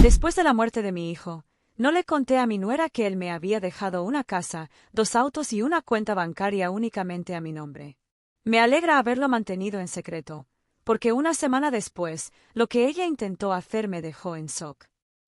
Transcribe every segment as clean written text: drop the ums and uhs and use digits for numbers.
Después de la muerte de mi hijo, no le conté a mi nuera que él me había dejado una casa, 2 autos y una cuenta bancaria únicamente a mi nombre. Me alegra haberlo mantenido en secreto, porque una semana después, lo que ella intentó hacer me dejó en shock.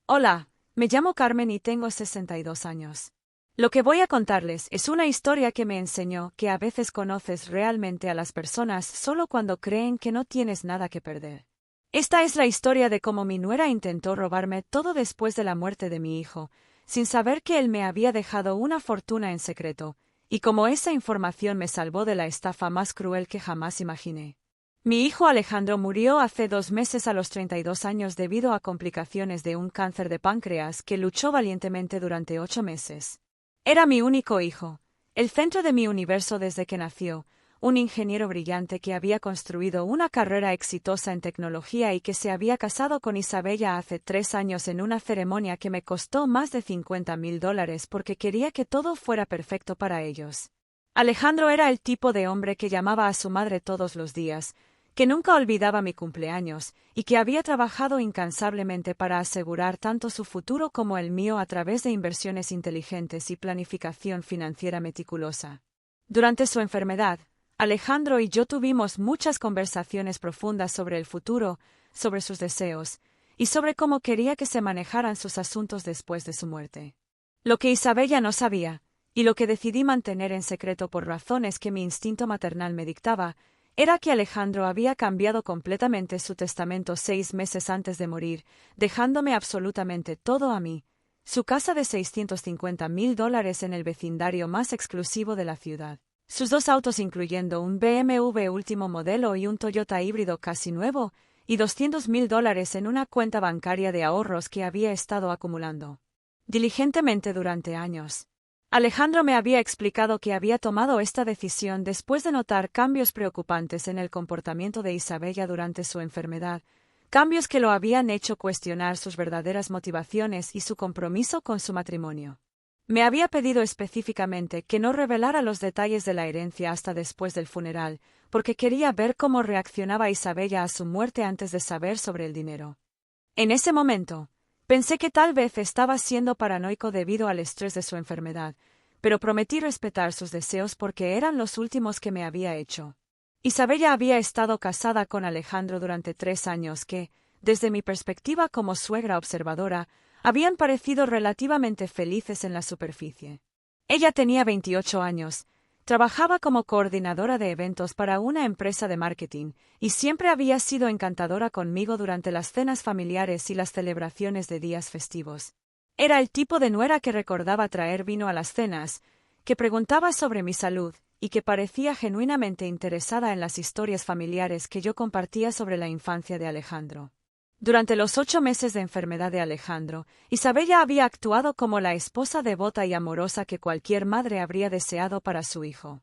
Hola, me llamo Carmen y tengo 62 años. Lo que voy a contarles es una historia que me enseñó que a veces conoces realmente a las personas solo cuando creen que no tienes nada que perder. Esta es la historia de cómo mi nuera intentó robarme todo después de la muerte de mi hijo, sin saber que él me había dejado una fortuna en secreto, y cómo esa información me salvó de la estafa más cruel que jamás imaginé. Mi hijo Alejandro murió hace 2 meses a los 32 años debido a complicaciones de un cáncer de páncreas que luchó valientemente durante 8 meses. Era mi único hijo, el centro de mi universo desde que nació, un ingeniero brillante que había construido una carrera exitosa en tecnología y que se había casado con Isabella hace 3 años en una ceremonia que me costó más de $50,000 porque quería que todo fuera perfecto para ellos. Alejandro era el tipo de hombre que llamaba a su madre todos los días, que nunca olvidaba mi cumpleaños, y que había trabajado incansablemente para asegurar tanto su futuro como el mío a través de inversiones inteligentes y planificación financiera meticulosa. Durante su enfermedad, Alejandro y yo tuvimos muchas conversaciones profundas sobre el futuro, sobre sus deseos, y sobre cómo quería que se manejaran sus asuntos después de su muerte. Lo que Isabella no sabía, y lo que decidí mantener en secreto por razones que mi instinto maternal me dictaba, era que Alejandro había cambiado completamente su testamento 6 meses antes de morir, dejándome absolutamente todo a mí, su casa de $650,000 en el vecindario más exclusivo de la ciudad, sus 2 autos incluyendo un BMW último modelo y un Toyota híbrido casi nuevo, y $200,000 en una cuenta bancaria de ahorros que había estado acumulando diligentemente durante años. Alejandro me había explicado que había tomado esta decisión después de notar cambios preocupantes en el comportamiento de Isabella durante su enfermedad, cambios que lo habían hecho cuestionar sus verdaderas motivaciones y su compromiso con su matrimonio. Me había pedido específicamente que no revelara los detalles de la herencia hasta después del funeral, porque quería ver cómo reaccionaba Isabella a su muerte antes de saber sobre el dinero. En ese momento, pensé que tal vez estaba siendo paranoico debido al estrés de su enfermedad, pero prometí respetar sus deseos porque eran los últimos que me había hecho. Isabella había estado casada con Alejandro durante 3 años que, desde mi perspectiva como suegra observadora, habían parecido relativamente felices en la superficie. Ella tenía 28 años, trabajaba como coordinadora de eventos para una empresa de marketing, y siempre había sido encantadora conmigo durante las cenas familiares y las celebraciones de días festivos. Era el tipo de nuera que recordaba traer vino a las cenas, que preguntaba sobre mi salud, y que parecía genuinamente interesada en las historias familiares que yo compartía sobre la infancia de Alejandro. Durante los 8 meses de enfermedad de Alejandro, Isabella había actuado como la esposa devota y amorosa que cualquier madre habría deseado para su hijo.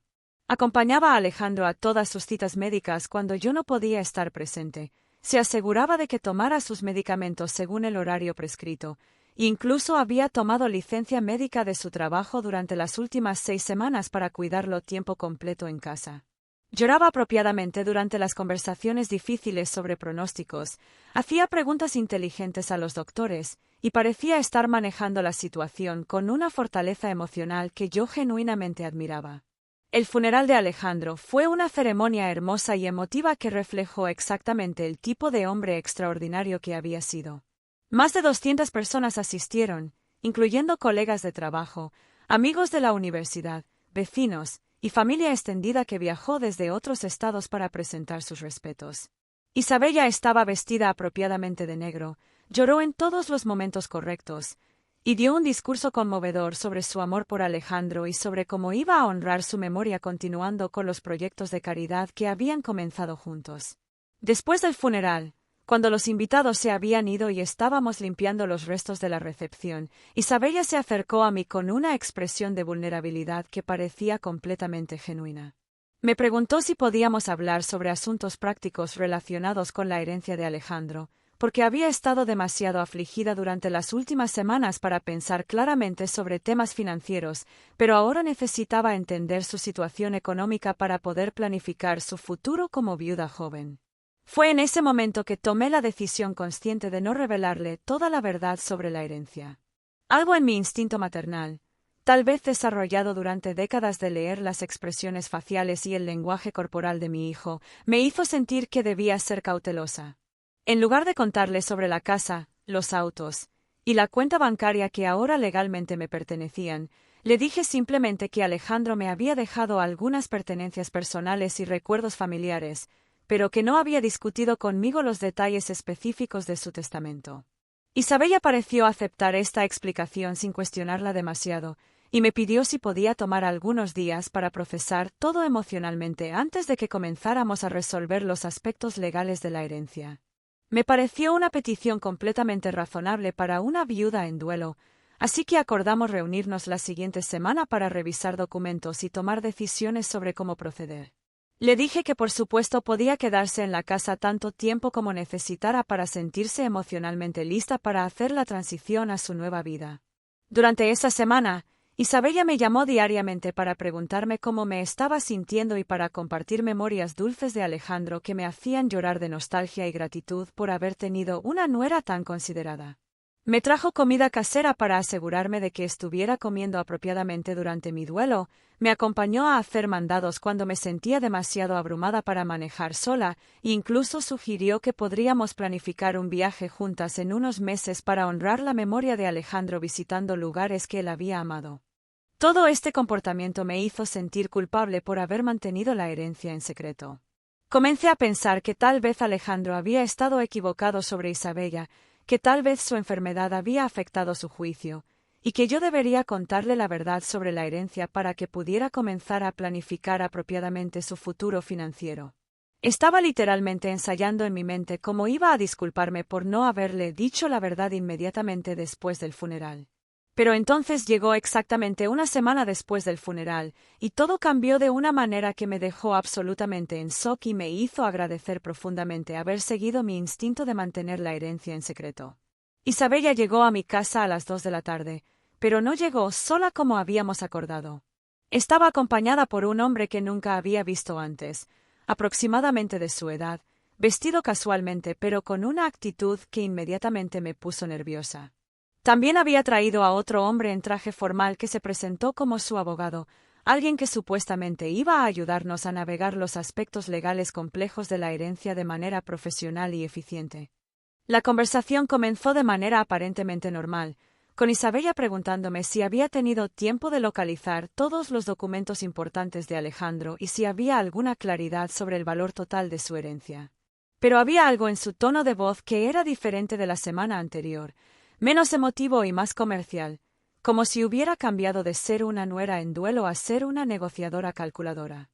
Acompañaba a Alejandro a todas sus citas médicas cuando yo no podía estar presente, se aseguraba de que tomara sus medicamentos según el horario prescrito, e incluso había tomado licencia médica de su trabajo durante las últimas 6 semanas para cuidarlo tiempo completo en casa. Lloraba apropiadamente durante las conversaciones difíciles sobre pronósticos, hacía preguntas inteligentes a los doctores, y parecía estar manejando la situación con una fortaleza emocional que yo genuinamente admiraba. El funeral de Alejandro fue una ceremonia hermosa y emotiva que reflejó exactamente el tipo de hombre extraordinario que había sido. Más de 200 personas asistieron, incluyendo colegas de trabajo, amigos de la universidad, vecinos, y familia extendida que viajó desde otros estados para presentar sus respetos. Isabella estaba vestida apropiadamente de negro, lloró en todos los momentos correctos, y dio un discurso conmovedor sobre su amor por Alejandro y sobre cómo iba a honrar su memoria continuando con los proyectos de caridad que habían comenzado juntos. Después del funeral, cuando los invitados se habían ido y estábamos limpiando los restos de la recepción, Isabella se acercó a mí con una expresión de vulnerabilidad que parecía completamente genuina. Me preguntó si podíamos hablar sobre asuntos prácticos relacionados con la herencia de Alejandro, porque había estado demasiado afligida durante las últimas semanas para pensar claramente sobre temas financieros, pero ahora necesitaba entender su situación económica para poder planificar su futuro como viuda joven. Fue en ese momento que tomé la decisión consciente de no revelarle toda la verdad sobre la herencia. Algo en mi instinto maternal, tal vez desarrollado durante décadas de leer las expresiones faciales y el lenguaje corporal de mi hijo, me hizo sentir que debía ser cautelosa. En lugar de contarle sobre la casa, los autos y la cuenta bancaria que ahora legalmente me pertenecían, le dije simplemente que Alejandro me había dejado algunas pertenencias personales y recuerdos familiares, pero que no había discutido conmigo los detalles específicos de su testamento. Isabella pareció aceptar esta explicación sin cuestionarla demasiado, y me pidió si podía tomar algunos días para procesar todo emocionalmente antes de que comenzáramos a resolver los aspectos legales de la herencia. Me pareció una petición completamente razonable para una viuda en duelo, así que acordamos reunirnos la siguiente semana para revisar documentos y tomar decisiones sobre cómo proceder. Le dije que por supuesto podía quedarse en la casa tanto tiempo como necesitara para sentirse emocionalmente lista para hacer la transición a su nueva vida. Durante esa semana, Isabella me llamó diariamente para preguntarme cómo me estaba sintiendo y para compartir memorias dulces de Alejandro que me hacían llorar de nostalgia y gratitud por haber tenido una nuera tan considerada. Me trajo comida casera para asegurarme de que estuviera comiendo apropiadamente durante mi duelo, me acompañó a hacer mandados cuando me sentía demasiado abrumada para manejar sola, e incluso sugirió que podríamos planificar un viaje juntas en unos meses para honrar la memoria de Alejandro visitando lugares que él había amado. Todo este comportamiento me hizo sentir culpable por haber mantenido la herencia en secreto. Comencé a pensar que tal vez Alejandro había estado equivocado sobre Isabella, que tal vez su enfermedad había afectado su juicio, y que yo debería contarle la verdad sobre la herencia para que pudiera comenzar a planificar apropiadamente su futuro financiero. Estaba literalmente ensayando en mi mente cómo iba a disculparme por no haberle dicho la verdad inmediatamente después del funeral. Pero entonces llegó exactamente una semana después del funeral, y todo cambió de una manera que me dejó absolutamente en shock y me hizo agradecer profundamente haber seguido mi instinto de mantener la herencia en secreto. Isabella llegó a mi casa a las 2 de la tarde, pero no llegó sola como habíamos acordado. Estaba acompañada por un hombre que nunca había visto antes, aproximadamente de su edad, vestido casualmente pero con una actitud que inmediatamente me puso nerviosa. También había traído a otro hombre en traje formal que se presentó como su abogado, alguien que supuestamente iba a ayudarnos a navegar los aspectos legales complejos de la herencia de manera profesional y eficiente. La conversación comenzó de manera aparentemente normal, con Isabella preguntándome si había tenido tiempo de localizar todos los documentos importantes de Alejandro y si había alguna claridad sobre el valor total de su herencia. Pero había algo en su tono de voz que era diferente de la semana anterior, menos emotivo y más comercial, como si hubiera cambiado de ser una nuera en duelo a ser una negociadora calculadora.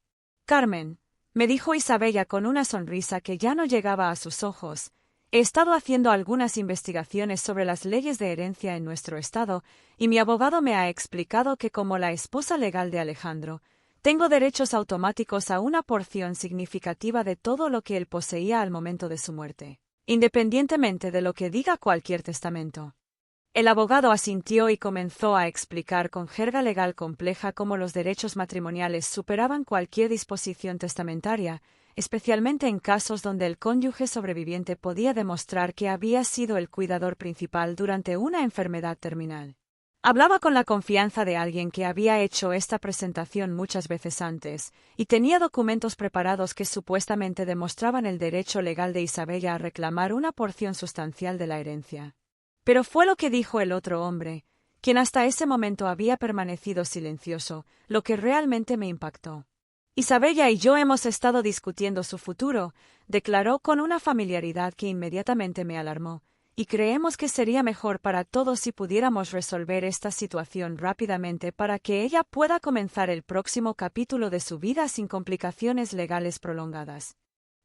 Carmen, me dijo Isabella con una sonrisa que ya no llegaba a sus ojos, he estado haciendo algunas investigaciones sobre las leyes de herencia en nuestro estado, y mi abogado me ha explicado que como la esposa legal de Alejandro, tengo derechos automáticos a una porción significativa de todo lo que él poseía al momento de su muerte, independientemente de lo que diga cualquier testamento. El abogado asintió y comenzó a explicar con jerga legal compleja cómo los derechos matrimoniales superaban cualquier disposición testamentaria, especialmente en casos donde el cónyuge sobreviviente podía demostrar que había sido el cuidador principal durante una enfermedad terminal. Hablaba con la confianza de alguien que había hecho esta presentación muchas veces antes, y tenía documentos preparados que supuestamente demostraban el derecho legal de Isabella a reclamar una porción sustancial de la herencia. Pero fue lo que dijo el otro hombre, quien hasta ese momento había permanecido silencioso, lo que realmente me impactó. Isabella y yo hemos estado discutiendo su futuro, declaró con una familiaridad que inmediatamente me alarmó, y creemos que sería mejor para todos si pudiéramos resolver esta situación rápidamente para que ella pueda comenzar el próximo capítulo de su vida sin complicaciones legales prolongadas.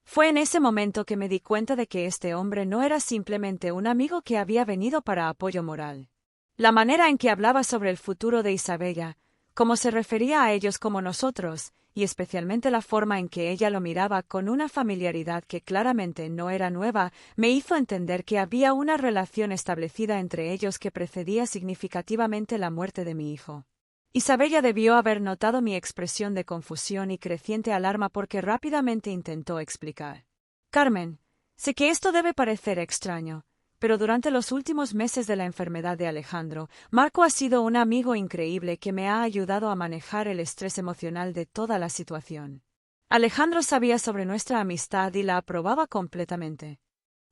Fue en ese momento que me di cuenta de que este hombre no era simplemente un amigo que había venido para apoyo moral. La manera en que hablaba sobre el futuro de Isabella, cómo se refería a ellos como nosotros, y especialmente la forma en que ella lo miraba con una familiaridad que claramente no era nueva, me hizo entender que había una relación establecida entre ellos que precedía significativamente la muerte de mi hijo. Isabella debió haber notado mi expresión de confusión y creciente alarma porque rápidamente intentó explicar. Carmen, Sé que esto debe parecer extraño, pero durante los últimos meses de la enfermedad de Alejandro, Marco ha sido un amigo increíble que me ha ayudado a manejar el estrés emocional de toda la situación. Alejandro sabía sobre nuestra amistad y la aprobaba completamente.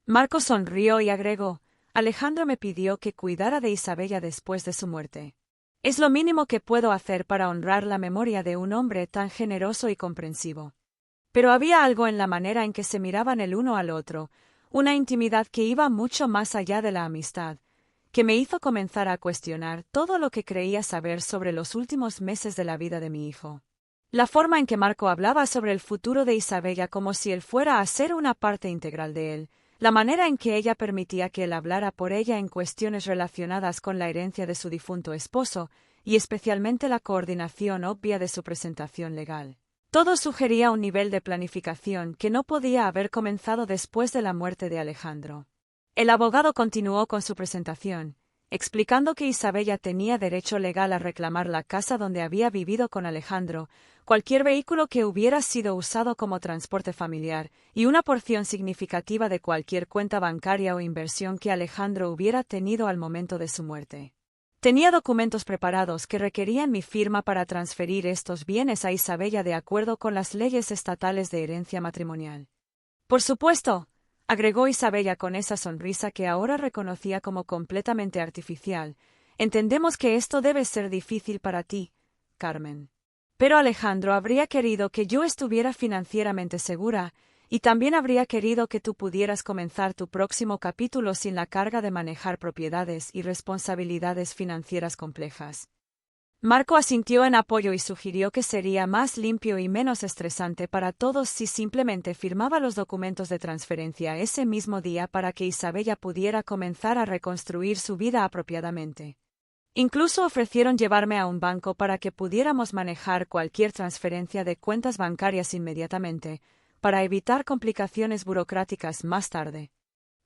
Marco sonrió y agregó: Alejandro me pidió que cuidara de Isabella después de su muerte. Es lo mínimo que puedo hacer para honrar la memoria de un hombre tan generoso y comprensivo. Pero había algo en la manera en que se miraban el uno al otro, una intimidad que iba mucho más allá de la amistad, que me hizo comenzar a cuestionar todo lo que creía saber sobre los últimos meses de la vida de mi hijo. La forma en que Marco hablaba sobre el futuro de Isabella como si él fuera a ser una parte integral de él, la manera en que ella permitía que él hablara por ella en cuestiones relacionadas con la herencia de su difunto esposo, y especialmente la coordinación obvia de su presentación legal. Todo sugería un nivel de planificación que no podía haber comenzado después de la muerte de Alejandro. El abogado continuó con su presentación, explicando que Isabella tenía derecho legal a reclamar la casa donde había vivido con Alejandro, cualquier vehículo que hubiera sido usado como transporte familiar, y una porción significativa de cualquier cuenta bancaria o inversión que Alejandro hubiera tenido al momento de su muerte. Tenía documentos preparados que requerían mi firma para transferir estos bienes a Isabella de acuerdo con las leyes estatales de herencia matrimonial. Por supuesto, agregó Isabella con esa sonrisa que ahora reconocía como completamente artificial, entendemos que esto debe ser difícil para ti, Carmen. Pero Alejandro habría querido que yo estuviera financieramente segura, y también habría querido que tú pudieras comenzar tu próximo capítulo sin la carga de manejar propiedades y responsabilidades financieras complejas. Marco asintió en apoyo y sugirió que sería más limpio y menos estresante para todos si simplemente firmaba los documentos de transferencia ese mismo día para que Isabella pudiera comenzar a reconstruir su vida apropiadamente. Incluso ofrecieron llevarme a un banco para que pudiéramos manejar cualquier transferencia de cuentas bancarias inmediatamente, para evitar complicaciones burocráticas más tarde.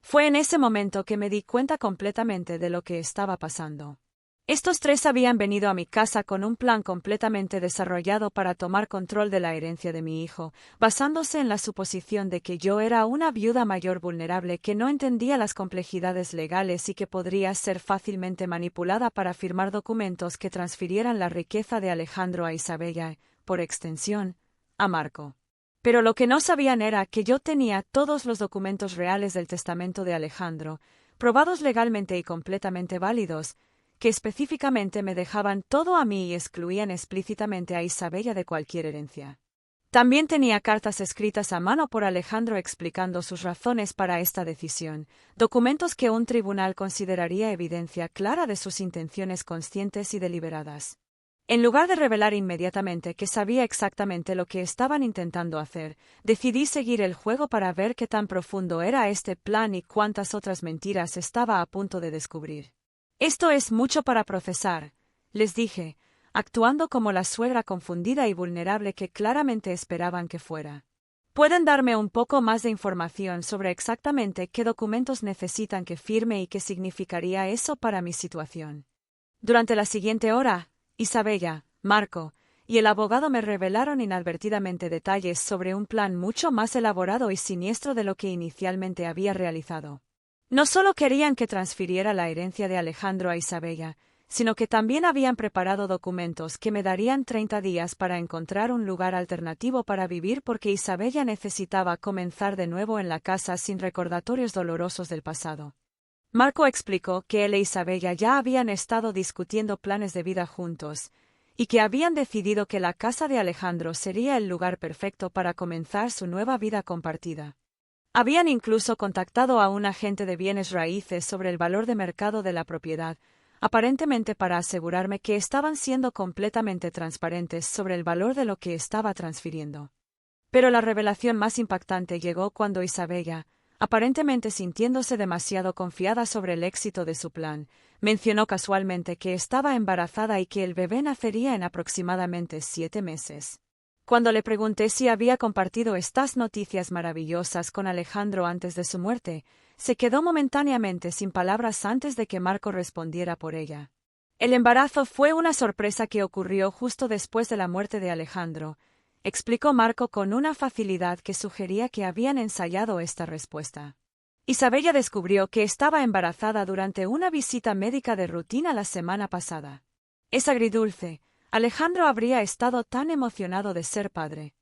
Fue en ese momento que me di cuenta completamente de lo que estaba pasando. Estos tres habían venido a mi casa con un plan completamente desarrollado para tomar control de la herencia de mi hijo, basándose en la suposición de que yo era una viuda mayor vulnerable que no entendía las complejidades legales y que podría ser fácilmente manipulada para firmar documentos que transfirieran la riqueza de Alejandro a Isabella, por extensión, a Marco. Pero lo que no sabían era que yo tenía todos los documentos reales del testamento de Alejandro, probados legalmente y completamente válidos, que específicamente me dejaban todo a mí y excluían explícitamente a Isabella de cualquier herencia. También tenía cartas escritas a mano por Alejandro explicando sus razones para esta decisión, documentos que un tribunal consideraría evidencia clara de sus intenciones conscientes y deliberadas. En lugar de revelar inmediatamente que sabía exactamente lo que estaban intentando hacer, decidí seguir el juego para ver qué tan profundo era este plan y cuántas otras mentiras estaba a punto de descubrir. Esto es mucho para procesar, les dije, actuando como la suegra confundida y vulnerable que claramente esperaban que fuera. ¿Pueden darme un poco más de información sobre exactamente qué documentos necesitan que firme y qué significaría eso para mi situación? Durante la siguiente hora, Isabella, Marco y el abogado me revelaron inadvertidamente detalles sobre un plan mucho más elaborado y siniestro de lo que inicialmente había realizado. No solo querían que transfiriera la herencia de Alejandro a Isabella, sino que también habían preparado documentos que me darían 30 días para encontrar un lugar alternativo para vivir porque Isabella necesitaba comenzar de nuevo en la casa sin recordatorios dolorosos del pasado. Marco explicó que él e Isabella ya habían estado discutiendo planes de vida juntos, y que habían decidido que la casa de Alejandro sería el lugar perfecto para comenzar su nueva vida compartida. Habían incluso contactado a un agente de bienes raíces sobre el valor de mercado de la propiedad, aparentemente para asegurarme que estaban siendo completamente transparentes sobre el valor de lo que estaba transfiriendo. Pero la revelación más impactante llegó cuando Isabella, aparentemente sintiéndose demasiado confiada sobre el éxito de su plan, mencionó casualmente que estaba embarazada y que el bebé nacería en aproximadamente 7 meses. Cuando le pregunté si había compartido estas noticias maravillosas con Alejandro antes de su muerte, se quedó momentáneamente sin palabras antes de que Marco respondiera por ella. El embarazo fue una sorpresa que ocurrió justo después de la muerte de Alejandro, explicó Marco con una facilidad que sugería que habían ensayado esta respuesta. Isabella descubrió que estaba embarazada durante una visita médica de rutina la semana pasada. Es agridulce. Alejandro habría estado tan emocionado de ser padre.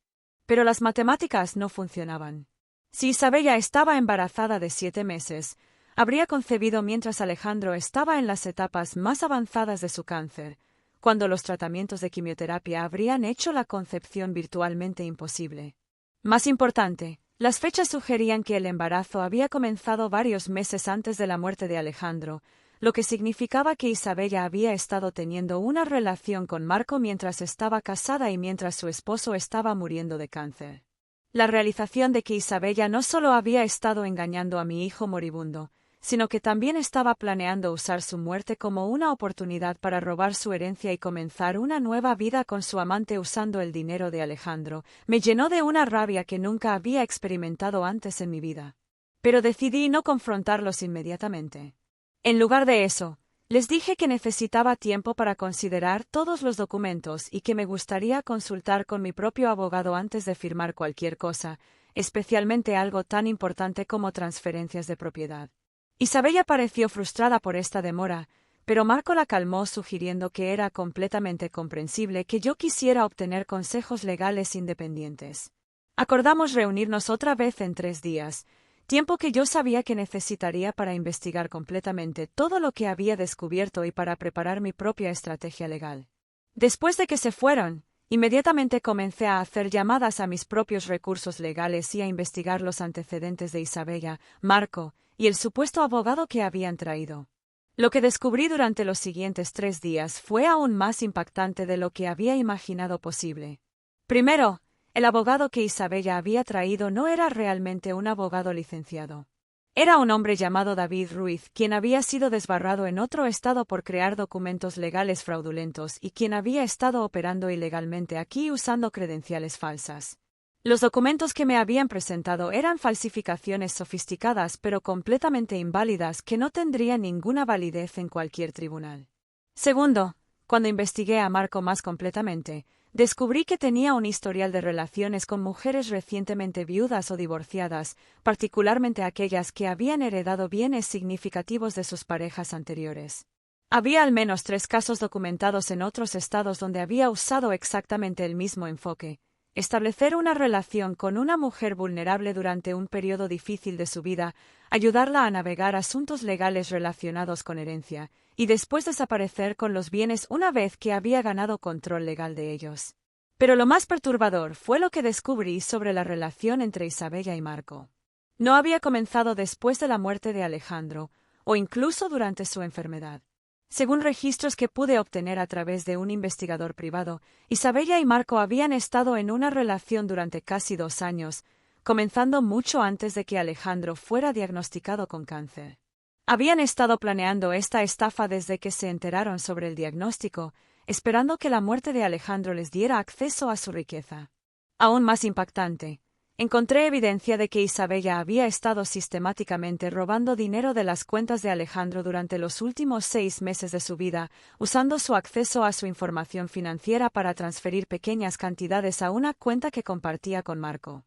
Pero las matemáticas no funcionaban. Si Isabella estaba embarazada de 7 meses, habría concebido mientras Alejandro estaba en las etapas más avanzadas de su cáncer, cuando los tratamientos de quimioterapia habrían hecho la concepción virtualmente imposible. Más importante, las fechas sugerían que el embarazo había comenzado varios meses antes de la muerte de Alejandro, lo que significaba que Isabella había estado teniendo una relación con Marco mientras estaba casada y mientras su esposo estaba muriendo de cáncer. La realización de que Isabella no solo había estado engañando a mi hijo moribundo, sino que también estaba planeando usar su muerte como una oportunidad para robar su herencia y comenzar una nueva vida con su amante usando el dinero de Alejandro, me llenó de una rabia que nunca había experimentado antes en mi vida. Pero decidí no confrontarlos inmediatamente. En lugar de eso, les dije que necesitaba tiempo para considerar todos los documentos y que me gustaría consultar con mi propio abogado antes de firmar cualquier cosa, especialmente algo tan importante como transferencias de propiedad. Isabella pareció frustrada por esta demora, pero Marco la calmó sugiriendo que era completamente comprensible que yo quisiera obtener consejos legales independientes. Acordamos reunirnos otra vez en 3 días, tiempo que yo sabía que necesitaría para investigar completamente todo lo que había descubierto y para preparar mi propia estrategia legal. Después de que se fueron, inmediatamente comencé a hacer llamadas a mis propios recursos legales y a investigar los antecedentes de Isabella, Marco y el supuesto abogado que habían traído. Lo que descubrí durante los siguientes 3 días fue aún más impactante de lo que había imaginado posible. Primero, el abogado que Isabella había traído no era realmente un abogado licenciado. Era un hombre llamado David Ruiz, quien había sido desbarrado en otro estado por crear documentos legales fraudulentos y quien había estado operando ilegalmente aquí usando credenciales falsas. Los documentos que me habían presentado eran falsificaciones sofisticadas pero completamente inválidas que no tendrían ninguna validez en cualquier tribunal. Segundo, cuando investigué a Marco más completamente, descubrí que tenía un historial de relaciones con mujeres recientemente viudas o divorciadas, particularmente aquellas que habían heredado bienes significativos de sus parejas anteriores. Había al menos 3 casos documentados en otros estados donde había usado exactamente el mismo enfoque: establecer una relación con una mujer vulnerable durante un periodo difícil de su vida, ayudarla a navegar asuntos legales relacionados con herencia, y después desaparecer con los bienes una vez que había ganado control legal de ellos. Pero lo más perturbador fue lo que descubrí sobre la relación entre Isabella y Marco. No había comenzado después de la muerte de Alejandro, o incluso durante su enfermedad. Según registros que pude obtener a través de un investigador privado, Isabella y Marco habían estado en una relación durante casi 2 años, comenzando mucho antes de que Alejandro fuera diagnosticado con cáncer. Habían estado planeando esta estafa desde que se enteraron sobre el diagnóstico, esperando que la muerte de Alejandro les diera acceso a su riqueza. Aún más impactante, encontré evidencia de que Isabella había estado sistemáticamente robando dinero de las cuentas de Alejandro durante los últimos 6 meses de su vida, usando su acceso a su información financiera para transferir pequeñas cantidades a una cuenta que compartía con Marco.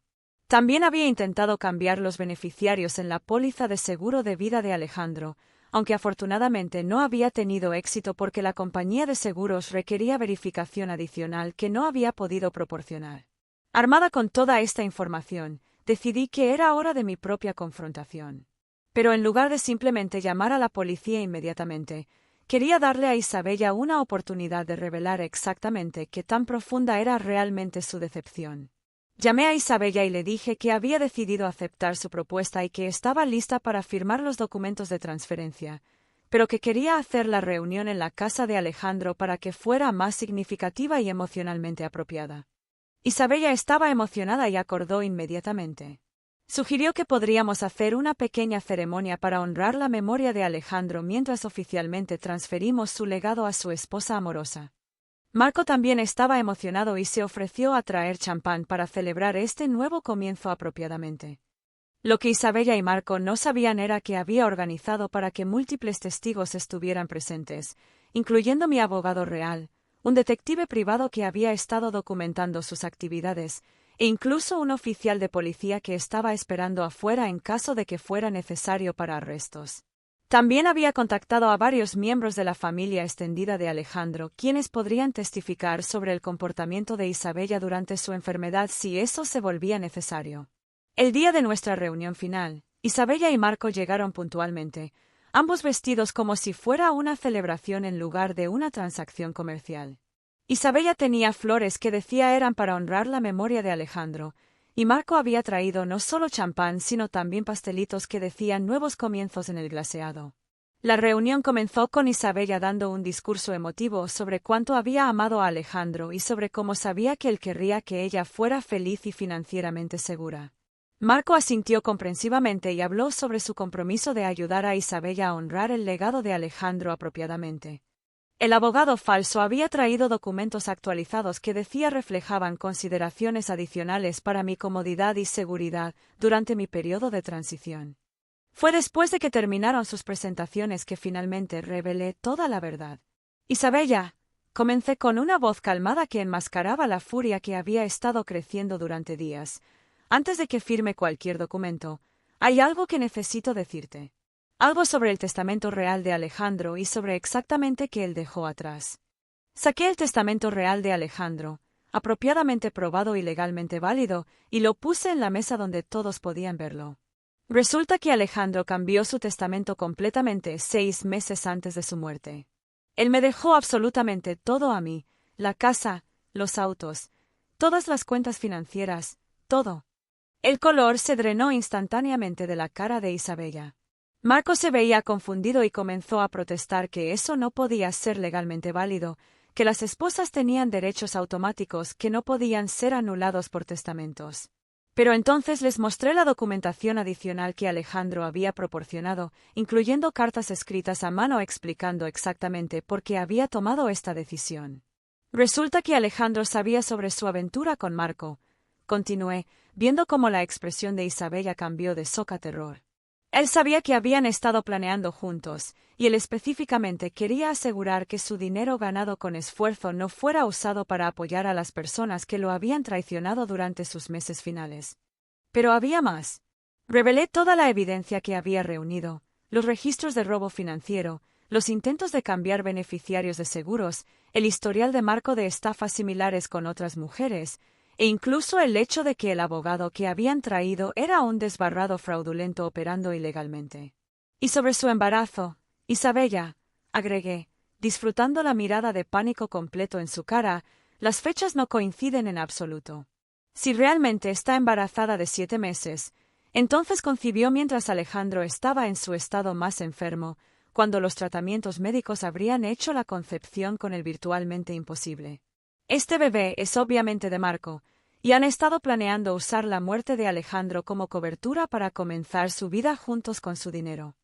También había intentado cambiar los beneficiarios en la póliza de seguro de vida de Alejandro, aunque afortunadamente no había tenido éxito porque la compañía de seguros requería verificación adicional que no había podido proporcionar. Armada con toda esta información, decidí que era hora de mi propia confrontación. Pero en lugar de simplemente llamar a la policía inmediatamente, quería darle a Isabella una oportunidad de revelar exactamente qué tan profunda era realmente su decepción. Llamé a Isabella y le dije que había decidido aceptar su propuesta y que estaba lista para firmar los documentos de transferencia, pero que quería hacer la reunión en la casa de Alejandro para que fuera más significativa y emocionalmente apropiada. Isabella estaba emocionada y acordó inmediatamente. Sugirió que podríamos hacer una pequeña ceremonia para honrar la memoria de Alejandro mientras oficialmente transferimos su legado a su esposa amorosa. Marco también estaba emocionado y se ofreció a traer champán para celebrar este nuevo comienzo apropiadamente. Lo que Isabella y Marco no sabían era que había organizado para que múltiples testigos estuvieran presentes, incluyendo mi abogado real, un detective privado que había estado documentando sus actividades, e incluso un oficial de policía que estaba esperando afuera en caso de que fuera necesario para arrestos. También había contactado a varios miembros de la familia extendida de Alejandro, quienes podrían testificar sobre el comportamiento de Isabella durante su enfermedad si eso se volvía necesario. El día de nuestra reunión final, Isabella y Marco llegaron puntualmente, ambos vestidos como si fuera una celebración en lugar de una transacción comercial. Isabella tenía flores que decía eran para honrar la memoria de Alejandro, y Marco había traído no solo champán sino también pastelitos que decían nuevos comienzos en el glaseado. La reunión comenzó con Isabella dando un discurso emotivo sobre cuánto había amado a Alejandro y sobre cómo sabía que él querría que ella fuera feliz y financieramente segura. Marco asintió comprensivamente y habló sobre su compromiso de ayudar a Isabella a honrar el legado de Alejandro apropiadamente. El abogado falso había traído documentos actualizados que decía reflejaban consideraciones adicionales para mi comodidad y seguridad durante mi periodo de transición. Fue después de que terminaron sus presentaciones que finalmente revelé toda la verdad. Isabella, comencé con una voz calmada que enmascaraba la furia que había estado creciendo durante días. Antes de que firme cualquier documento, hay algo que necesito decirte. Algo sobre el testamento real de Alejandro y sobre exactamente qué él dejó atrás. Saqué el testamento real de Alejandro, apropiadamente probado y legalmente válido, y lo puse en la mesa donde todos podían verlo. Resulta que Alejandro cambió su testamento completamente 6 meses antes de su muerte. Él me dejó absolutamente todo a mí, la casa, los autos, todas las cuentas financieras, todo. El color se drenó instantáneamente de la cara de Isabella. Marco se veía confundido y comenzó a protestar que eso no podía ser legalmente válido, que las esposas tenían derechos automáticos que no podían ser anulados por testamentos. Pero entonces les mostré la documentación adicional que Alejandro había proporcionado, incluyendo cartas escritas a mano explicando exactamente por qué había tomado esta decisión. Resulta que Alejandro sabía sobre su aventura con Marco, continué, viendo cómo la expresión de Isabella cambió de shock a terror. Él sabía que habían estado planeando juntos, y él específicamente quería asegurar que su dinero ganado con esfuerzo no fuera usado para apoyar a las personas que lo habían traicionado durante sus meses finales. Pero había más. Revelé toda la evidencia que había reunido, los registros de robo financiero, los intentos de cambiar beneficiarios de seguros, el historial de Marco de estafas similares con otras mujeres, e incluso el hecho de que el abogado que habían traído era un desbarrado fraudulento operando ilegalmente. Y sobre su embarazo, Isabella, agregué, disfrutando la mirada de pánico completo en su cara, las fechas no coinciden en absoluto. Si realmente está embarazada de 7 meses, entonces concibió mientras Alejandro estaba en su estado más enfermo, cuando los tratamientos médicos habrían hecho la concepción con el virtualmente imposible. Este bebé es obviamente de Marco, y han estado planeando usar la muerte de Alejandro como cobertura para comenzar su vida juntos con su dinero.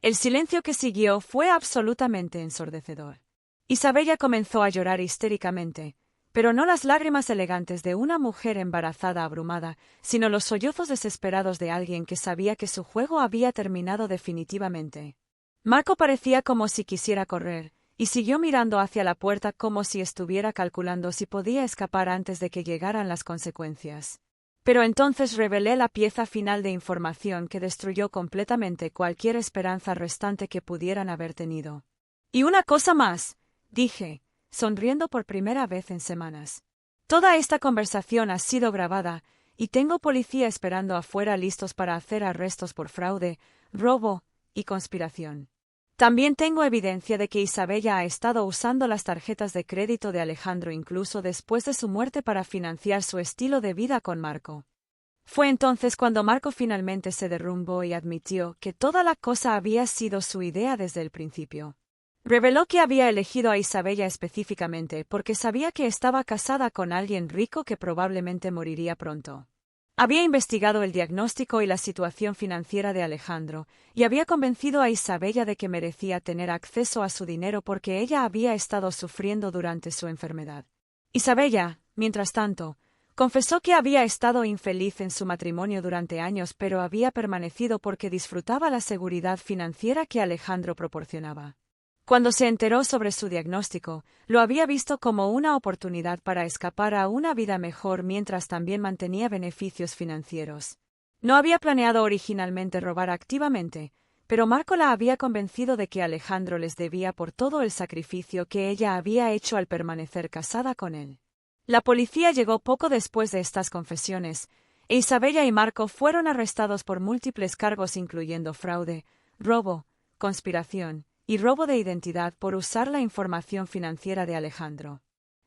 El silencio que siguió fue absolutamente ensordecedor. Isabella comenzó a llorar histéricamente, pero no las lágrimas elegantes de una mujer embarazada abrumada, sino los sollozos desesperados de alguien que sabía que su juego había terminado definitivamente. Marco parecía como si quisiera correr, y siguió mirando hacia la puerta como si estuviera calculando si podía escapar antes de que llegaran las consecuencias. Pero entonces revelé la pieza final de información que destruyó completamente cualquier esperanza restante que pudieran haber tenido. Y una cosa más, dije, sonriendo por primera vez en semanas. Toda esta conversación ha sido grabada, y tengo policía esperando afuera listos para hacer arrestos por fraude, robo y conspiración. También tengo evidencia de que Isabella ha estado usando las tarjetas de crédito de Alejandro incluso después de su muerte para financiar su estilo de vida con Marco. Fue entonces cuando Marco finalmente se derrumbó y admitió que toda la cosa había sido su idea desde el principio. Reveló que había elegido a Isabella específicamente porque sabía que estaba casada con alguien rico que probablemente moriría pronto. Había investigado el diagnóstico y la situación financiera de Alejandro, y había convencido a Isabella de que merecía tener acceso a su dinero porque ella había estado sufriendo durante su enfermedad. Isabella, mientras tanto, confesó que había estado infeliz en su matrimonio durante años pero había permanecido porque disfrutaba la seguridad financiera que Alejandro proporcionaba. Cuando se enteró sobre su diagnóstico, lo había visto como una oportunidad para escapar a una vida mejor mientras también mantenía beneficios financieros. No había planeado originalmente robar activamente, pero Marco la había convencido de que Alejandro les debía por todo el sacrificio que ella había hecho al permanecer casada con él. La policía llegó poco después de estas confesiones, e Isabella y Marco fueron arrestados por múltiples cargos incluyendo fraude, robo, conspiración y robo de identidad por usar la información financiera de Alejandro.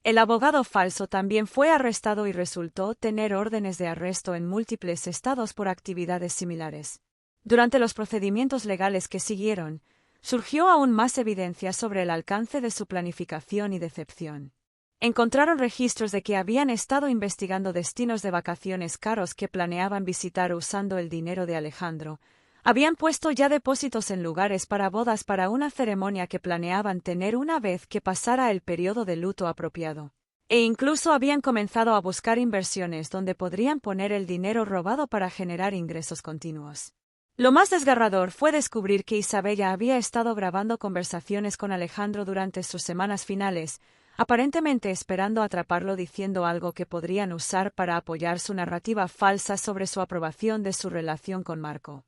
El abogado falso también fue arrestado y resultó tener órdenes de arresto en múltiples estados por actividades similares. Durante los procedimientos legales que siguieron, surgió aún más evidencia sobre el alcance de su planificación y decepción. Encontraron registros de que habían estado investigando destinos de vacaciones caros que planeaban visitar usando el dinero de Alejandro. Habían puesto ya depósitos en lugares para bodas para una ceremonia que planeaban tener una vez que pasara el periodo de luto apropiado. E incluso habían comenzado a buscar inversiones donde podrían poner el dinero robado para generar ingresos continuos. Lo más desgarrador fue descubrir que Isabella había estado grabando conversaciones con Alejandro durante sus semanas finales, aparentemente esperando atraparlo diciendo algo que podrían usar para apoyar su narrativa falsa sobre su aprobación de su relación con Marco.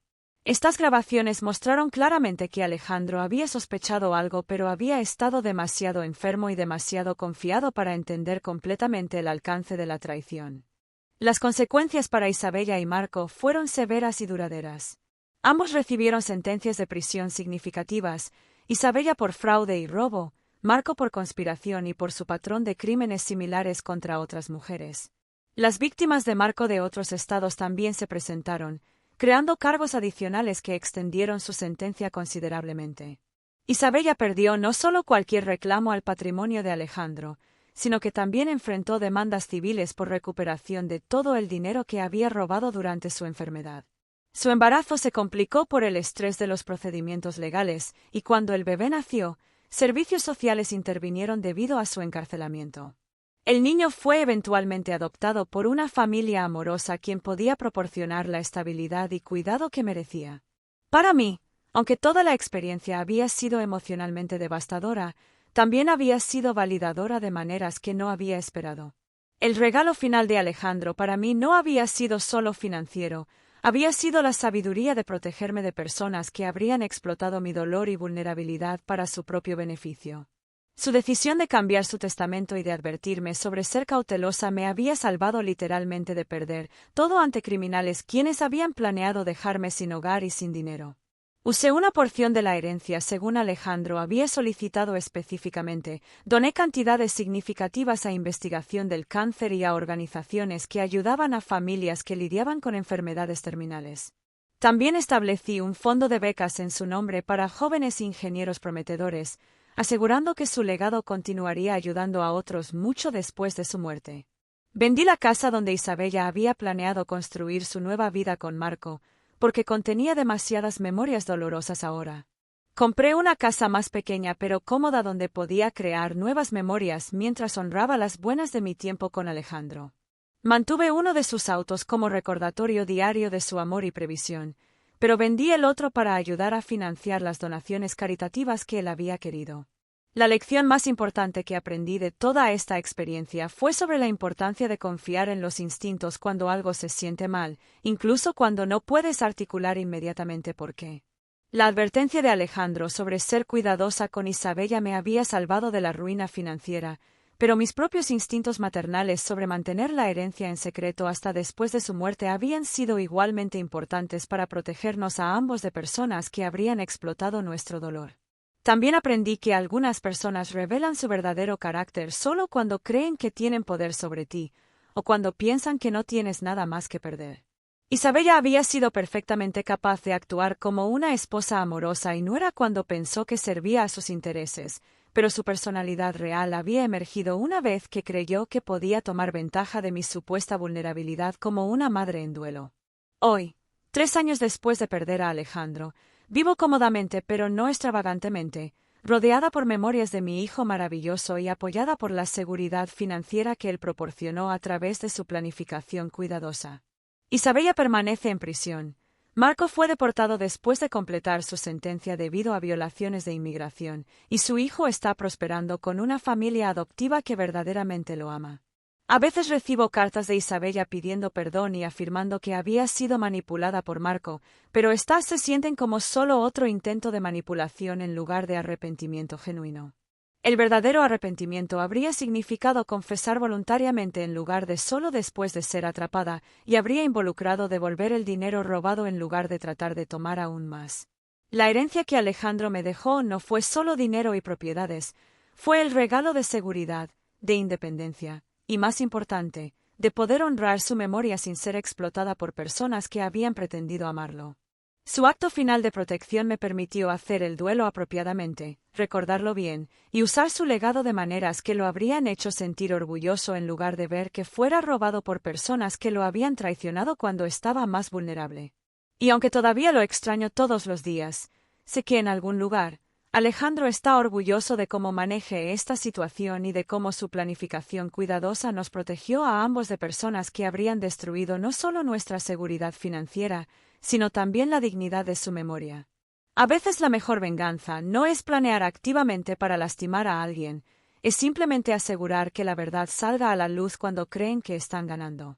Estas grabaciones mostraron claramente que Alejandro había sospechado algo, pero había estado demasiado enfermo y demasiado confiado para entender completamente el alcance de la traición. Las consecuencias para Isabella y Marco fueron severas y duraderas. Ambos recibieron sentencias de prisión significativas, Isabella por fraude y robo, Marco por conspiración y por su patrón de crímenes similares contra otras mujeres. Las víctimas de Marco de otros estados también se presentaron, creando cargos adicionales que extendieron su sentencia considerablemente. Isabella perdió no solo cualquier reclamo al patrimonio de Alejandro, sino que también enfrentó demandas civiles por recuperación de todo el dinero que había robado durante su enfermedad. Su embarazo se complicó por el estrés de los procedimientos legales, y cuando el bebé nació, servicios sociales intervinieron debido a su encarcelamiento. El niño fue eventualmente adoptado por una familia amorosa quien podía proporcionar la estabilidad y cuidado que merecía. Para mí, aunque toda la experiencia había sido emocionalmente devastadora, también había sido validadora de maneras que no había esperado. El regalo final de Alejandro para mí no había sido solo financiero, había sido la sabiduría de protegerme de personas que habrían explotado mi dolor y vulnerabilidad para su propio beneficio. Su decisión de cambiar su testamento y de advertirme sobre ser cautelosa me había salvado literalmente de perder todo ante criminales quienes habían planeado dejarme sin hogar y sin dinero. Usé una porción de la herencia según Alejandro había solicitado específicamente, doné cantidades significativas a investigación del cáncer y a organizaciones que ayudaban a familias que lidiaban con enfermedades terminales. También establecí un fondo de becas en su nombre para jóvenes ingenieros prometedores, asegurando que su legado continuaría ayudando a otros mucho después de su muerte. Vendí la casa donde Isabella había planeado construir su nueva vida con Marco, porque contenía demasiadas memorias dolorosas ahora. Compré una casa más pequeña pero cómoda donde podía crear nuevas memorias mientras honraba las buenas de mi tiempo con Alejandro. Mantuve uno de sus autos como recordatorio diario de su amor y previsión, pero vendí el otro para ayudar a financiar las donaciones caritativas que él había querido. La lección más importante que aprendí de toda esta experiencia fue sobre la importancia de confiar en los instintos cuando algo se siente mal, incluso cuando no puedes articular inmediatamente por qué. La advertencia de Alejandro sobre ser cuidadosa con Isabella me había salvado de la ruina financiera, pero mis propios instintos maternales sobre mantener la herencia en secreto hasta después de su muerte habían sido igualmente importantes para protegernos a ambos de personas que habrían explotado nuestro dolor. También aprendí que algunas personas revelan su verdadero carácter solo cuando creen que tienen poder sobre ti, o cuando piensan que no tienes nada más que perder. Isabella había sido perfectamente capaz de actuar como una esposa amorosa y nuera cuando pensó que servía a sus intereses, pero su personalidad real había emergido una vez que creyó que podía tomar ventaja de mi supuesta vulnerabilidad como una madre en duelo. Hoy, 3 años después de perder a Alejandro, vivo cómodamente pero no extravagantemente, rodeada por memorias de mi hijo maravilloso y apoyada por la seguridad financiera que él proporcionó a través de su planificación cuidadosa. Isabella permanece en prisión. Marco fue deportado después de completar su sentencia debido a violaciones de inmigración, y su hijo está prosperando con una familia adoptiva que verdaderamente lo ama. A veces recibo cartas de Isabella pidiendo perdón y afirmando que había sido manipulada por Marco, pero estas se sienten como solo otro intento de manipulación en lugar de arrepentimiento genuino. El verdadero arrepentimiento habría significado confesar voluntariamente en lugar de solo después de ser atrapada, y habría involucrado devolver el dinero robado en lugar de tratar de tomar aún más. La herencia que Alejandro me dejó no fue solo dinero y propiedades, fue el regalo de seguridad, de independencia, y más importante, de poder honrar su memoria sin ser explotada por personas que habían pretendido amarlo. Su acto final de protección me permitió hacer el duelo apropiadamente, recordarlo bien, y usar su legado de maneras que lo habrían hecho sentir orgulloso en lugar de ver que fuera robado por personas que lo habían traicionado cuando estaba más vulnerable. Y aunque todavía lo extraño todos los días, sé que en algún lugar, Alejandro está orgulloso de cómo maneje esta situación y de cómo su planificación cuidadosa nos protegió a ambos de personas que habrían destruido no solo nuestra seguridad financiera, sino también la dignidad de su memoria. A veces la mejor venganza no es planear activamente para lastimar a alguien, es simplemente asegurar que la verdad salga a la luz cuando creen que están ganando.